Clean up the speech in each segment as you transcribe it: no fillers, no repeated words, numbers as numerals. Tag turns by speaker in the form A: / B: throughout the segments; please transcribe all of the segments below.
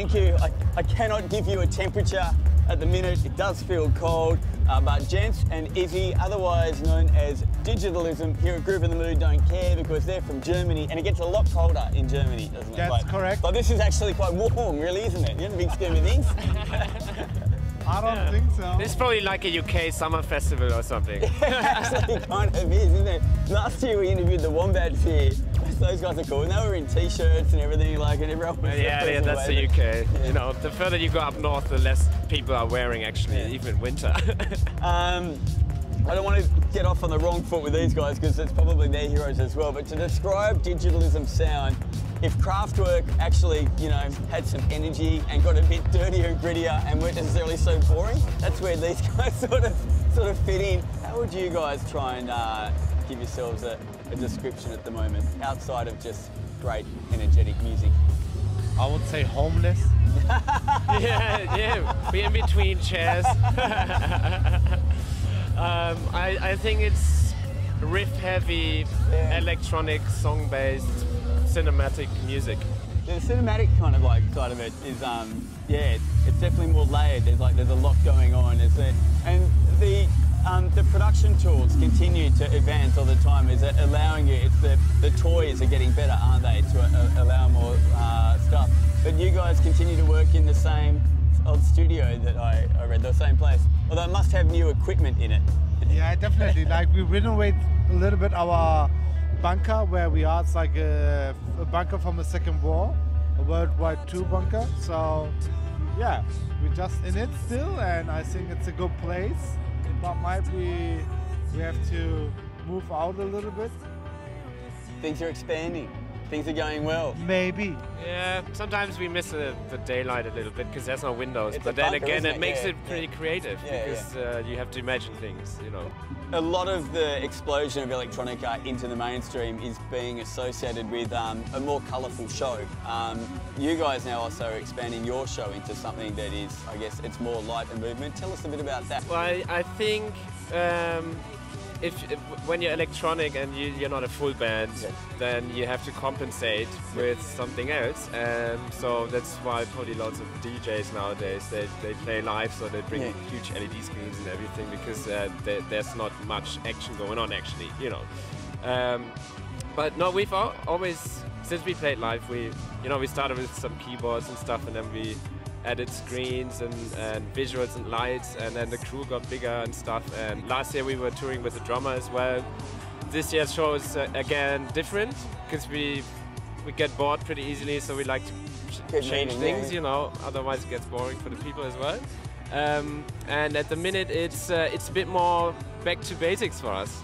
A: thank you. I cannot give you a temperature at the minute. It does feel cold, but gents and Izzy, otherwise known as Digitalism, here at Groovin The Moo don't care because they're from Germany, and it gets a lot colder in Germany, doesn't it?
B: That's correct.
A: But this is actually quite warm, really, isn't it? In the big scheme of things.
B: I don't think so.
C: It's probably like a UK summer festival or something.
A: It actually kind of is, isn't it? Last year we interviewed the Wombats here. Those guys are cool. And they were in t-shirts and everything, like, and everyone was
C: yeah, that's the UK.
A: Yeah.
C: You know, the further you go up north, the less people are wearing, actually, even in winter.
A: I don't want to get off on the wrong foot with these guys because it's probably their heroes as well, but to describe Digitalism sound, if Kraftwerk actually, you know, had some energy and got a bit dirtier and grittier and weren't necessarily so boring, that's where these guys sort of fit in. How would you guys try and give yourselves a description at the moment, outside of just great, energetic music?
B: I would say homeless.
C: yeah, we're in between chairs. I think it's riff-heavy, electronic, song-based, cinematic music.
A: The cinematic kind of like side of it is, yeah, it's definitely more layered. There's a lot going on. And the production tools continue to advance all the time. Is it allowing you? It's the toys are getting better, aren't they, to allow more stuff? But you guys continue to work in the same old studio that I read, the same place. Although it must have new equipment in it.
B: Yeah, definitely. Like we renovate a little bit our bunker where we are. It's like a bunker from the Second War, a World War II bunker. So yeah, we're just in it still, and I think it's a good place. But might we have to move out a little bit.
A: Things are expanding. Things are going well.
B: Maybe.
C: Yeah, sometimes we miss the daylight a little bit because there's no windows.
A: It's
C: but then
A: bunker,
C: again,
A: it
C: it makes it pretty creative because you have to imagine things, you know.
A: A lot of the explosion of electronica into the mainstream is being associated with a more colourful show. You guys now also are expanding your show into something that is, I guess, it's more light and movement. Tell us a bit about that.
C: Well, I think when you're electronic and you're not a full band, then you have to compensate with something else, and so that's why probably lots of DJs nowadays they play live, so they bring huge LED screens and everything because there's not much action going on actually, you know. But no, we've always, since we played live, we started with some keyboards and stuff, and then we added screens and visuals and lights, and then the crew got bigger and stuff. And last year we were touring with a drummer as well. This year's show is again different because we get bored pretty easily, so we like to change things, you know. Otherwise it gets boring for the people as well. And at the minute it's a bit more back to basics for us.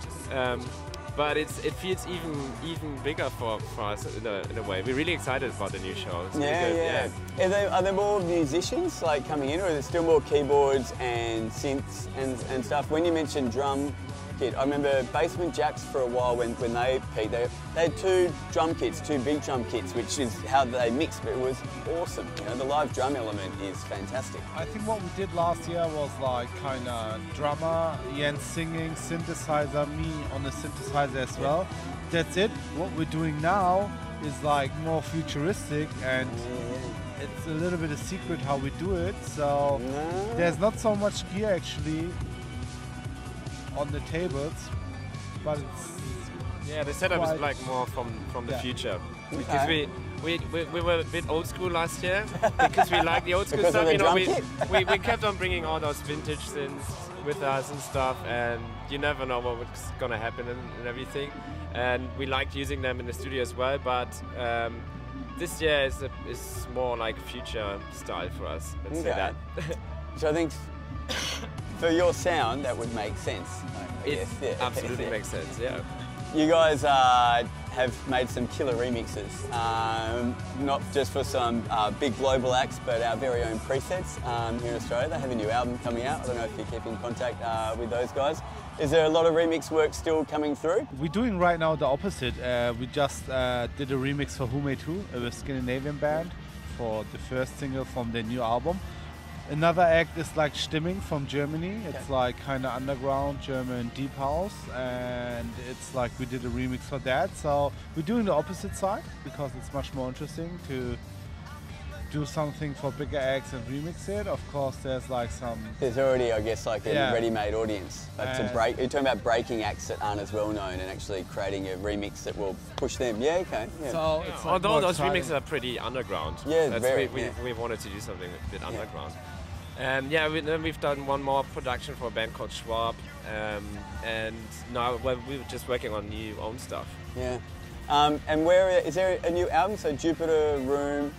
C: But it feels even bigger for us in a way. We're really excited about the new show. It's really good.
A: Are there more musicians like coming in, or is there still more keyboards and synths and stuff? When you mentioned drum kit, I remember Basement Jacks for a while when they peaked. They had two drum kits, two big drum kits, which is how they mixed. But it was awesome. You know, the live drum element is fantastic.
B: I think what we did last year was like kind of drummer, Jens singing, synthesizer, me on the synthesizer as well. That's it. What we're doing now is like more futuristic, and it's a little bit a secret how we do it. So there's not so much gear actually on the tables, but it's
C: the setup is like more from the future because we were a bit old school last year because we like the old school stuff. You know, we kept on bringing all those vintage synths with us and stuff, and you never know what was gonna happen and everything. And we liked using them in the studio as well, but this year is more like future style for us. Let's say that.
A: So I think for your sound, that would make sense. I guess. Yeah.
C: Absolutely makes sense, yeah.
A: You guys have made some killer remixes, not just for some big global acts, but our very own presets here in Australia. They have a new album coming out. I don't know if you keep in contact with those guys. Is there a lot of remix work still coming through?
B: We're doing right now the opposite. We just did a remix for Who Made Who, a Scandinavian band, for the first single from their new album. Another act is like Stimming from Germany. It's like kind of underground German deep house, and it's like we did a remix for that. So we're doing the opposite side because it's much more interesting to do something for bigger acts and remix it. Of course, there's like some.
A: There's already, I guess, like a ready-made audience. But to
B: And-
A: you're talking about breaking acts that aren't as well known and actually creating a remix that will push them. Yeah, okay. Yeah.
B: So it's like
C: Although
B: more
C: those
B: exciting.
C: remixes are pretty underground.
A: Yeah,
C: That's
A: very,
C: we wanted to do something a bit underground. Then we've done one more production for a band called Schwab, and now we're just working on new own stuff.
A: Yeah. And where is there a new album? So Jupiter Room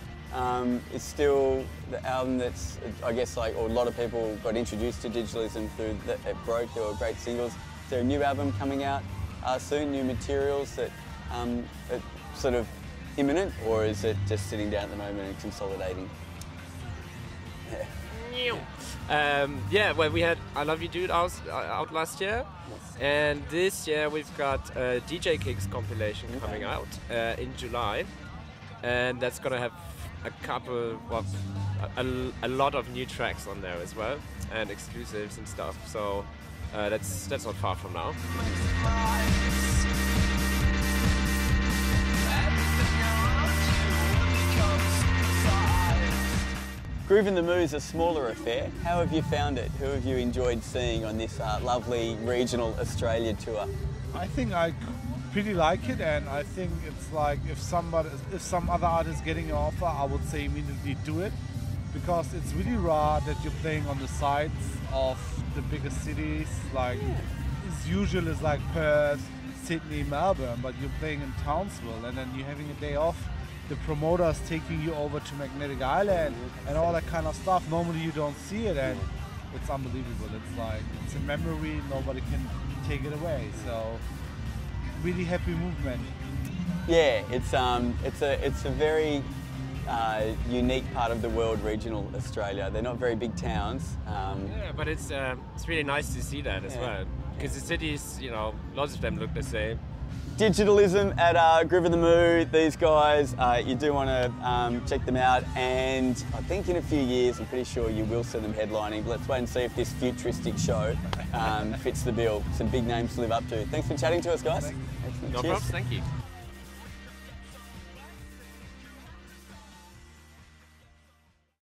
A: is still the album that's, I guess, like, or a lot of people got introduced to digitalism through that. It broke. There were great singles. Is there a new album coming out soon? New materials that are sort of imminent, or is it just sitting down at the moment and consolidating?
C: Well, we had I Love You Dude out last year, and this year we've got a DJ Kicks compilation coming out in July, and that's gonna have a lot of new tracks on there as well, and exclusives and stuff. So that's not far from now.
A: Groovin The Moo is a smaller affair. How have you found it? Who have you enjoyed seeing on this lovely regional Australia tour?
B: I think I pretty like it, and I think it's like if some other artist getting an offer, I would say immediately do it, because it's really rare that you're playing on the sides of the biggest cities. Like as usual is like Perth, Sydney, Melbourne, but you're playing in Townsville, and then you're having a day off. The promoter's taking you over to Magnetic Island and all that kind of stuff. Normally you don't see it, and it's unbelievable. It's like, it's a memory, nobody can take it away. So really happy movement.
A: Yeah, it's a very unique part of the world, regional Australia. They're not very big towns.
C: Yeah, but it's really nice to see that as well, because the cities, lots of them look the same.
A: Digitalism at Groovin The Moo. These guys, you do want to check them out, and I think in a few years, I'm pretty sure you will see them headlining. But let's wait and see if this futuristic show fits the bill. Some big names to live up to. Thanks for chatting to us, guys.
C: No
A: Cheers.
C: problem, thank you.